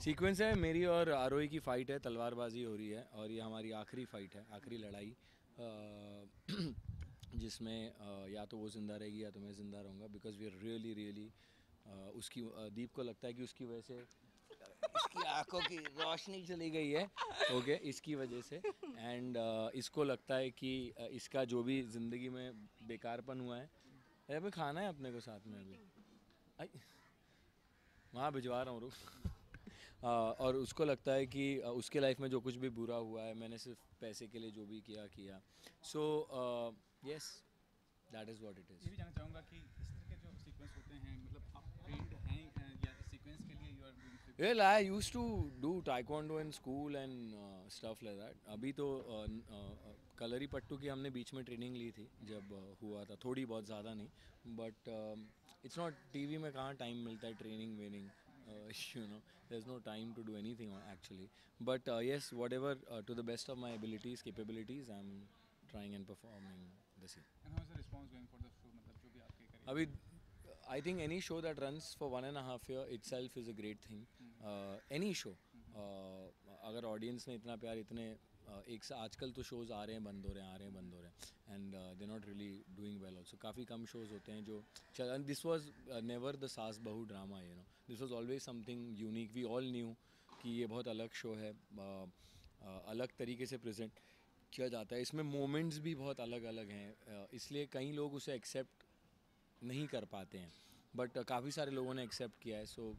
Sequence है मेरी और आरोही की फ़ाइट है, तलवारबाजी हो रही है और ये हमारी आखिरी फ़ाइट है, आखिरी लड़ाई जिसमें या तो वो ज़िंदा रहेगी या तो मैं ज़िंदा रहूँगा because we are really really उसकी दीप को लगता है कि उसकी वजह से इसकी आंखों की रोशनी चली गई है ओके इसकी वजह से एंड इसको लगता है कि इसका जो भी ज़िंदगी में बेकारपन हुआ है अभी खाना है अपने को साथ में अभी वहाँ भिजवा रहा हूँ रुक और उसको लगता है कि उसके लाइफ में जो कुछ भी बुरा हुआ है मैंने सिर्फ पैसे के लिए जो भी किया किया so yes that is what it ये इज़ भी जानना चाहूँगा कि इस तरह के जो सीक्वेंस होते हैं मतलब आप ट्रेंड हैं या इस सीक्वेंस के लिए you are doing Well, I used to do taekwondo in school and stuff like that. अभी तो कलरी पट्टू की हमने बीच में ट्रेनिंग ली थी जब हुआ था थोड़ी बहुत ज़्यादा नहीं बट इट्स नॉट टीवी में कहाँ टाइम मिलता है training वेनिंग you know there's no time to do anything actually but yes whatever to the best of my abilities capabilities I'm trying and performing the scene and how is the response going for the show मतलब जो भी आपके अभी career I think any show that runs for 1.5 year itself is a great thing. Any show. अगर audience ने इतना प्यार इतने एक से आजकल तो शोज़ आ रहे हैं बंद हो रहे हैं आ रहे हैं बंद हो रहे हैं and they not really doing well also काफ़ी कम शोज़ होते हैं जो चल दिस वॉज नेवर द सास बहू drama this was always something unique we all knew कि ये बहुत अलग शो है अलग तरीके से प्रेजेंट किया जाता है इसमें मोमेंट्स भी बहुत अलग अलग हैं इसलिए कई लोग उसे एक्सेप्ट नहीं कर पाते हैं बट काफ़ी सारे लोगों ने एक्सेप्ट किया है सो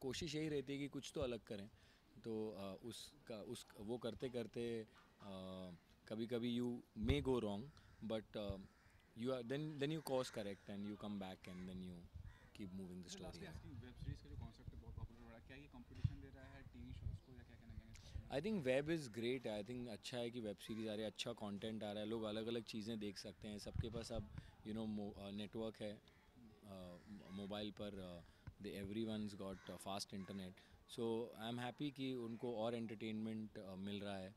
कोशिश यही रहती है कि कुछ तो अलग करें तो उसका उस वो करते करते कभी कभी you may go wrong but you are then you cause correct and you come back and then you keep moving the अच्छा story lastly asking web series का जो कॉन्सेप्ट है बहुत पॉपुलर हो रहा है क्या ये कंपटीशन दे रहा है टीवी शोज को या क्या कहना चाहेंगे इस बारे में I think web is great I think अच्छा है कि वेब सीरीज़ आ रही है अच्छा कंटेंट आ रहा है लोग अलग अलग चीज़ें देख सकते हैं सबके पास अब नेटवर्क है मोबाइल पर the everyone's got fast internet so I am happy कि उनको और एंटरटेनमेंट मिल रहा है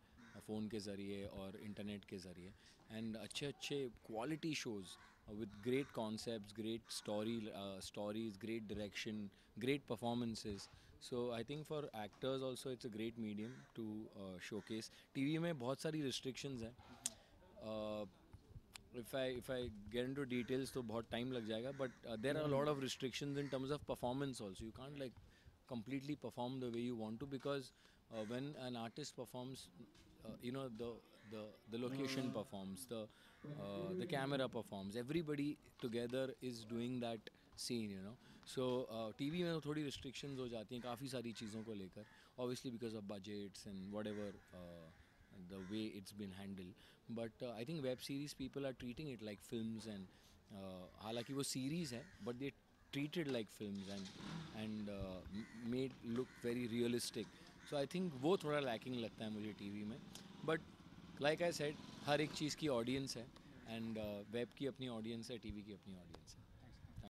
फ़ोन के ज़रिए और इंटरनेट के ज़रिए एंड अच्छे अच्छे quality shows with great concepts, great stories, great direction, great performances. So I think for actors also it's a great medium to showcase. TV में बहुत सारी restrictions हैं. Uh, if I get into details तो बहुत time लग जाएगा. But there are a lot of restrictions in terms of performance also. You can't like completely perform the way you want to because when an artist performs the location performs the camera performs everybody together is doing that scene. So TV में थोड़ी restrictions हो जाती हैं काफ़ी सारी चीज़ों को लेकर obviously because of budgets and whatever the way it's been handled but I think web series people are treating it like films and हालांकि वो series है but they treated like films and made look very realistic so I think वो थोड़ा lacking लगता है मुझे TV में but like I said हर एक चीज़ की ऑडियंस है एंड वेब की अपनी ऑडियंस है टीवी की अपनी ऑडियंस है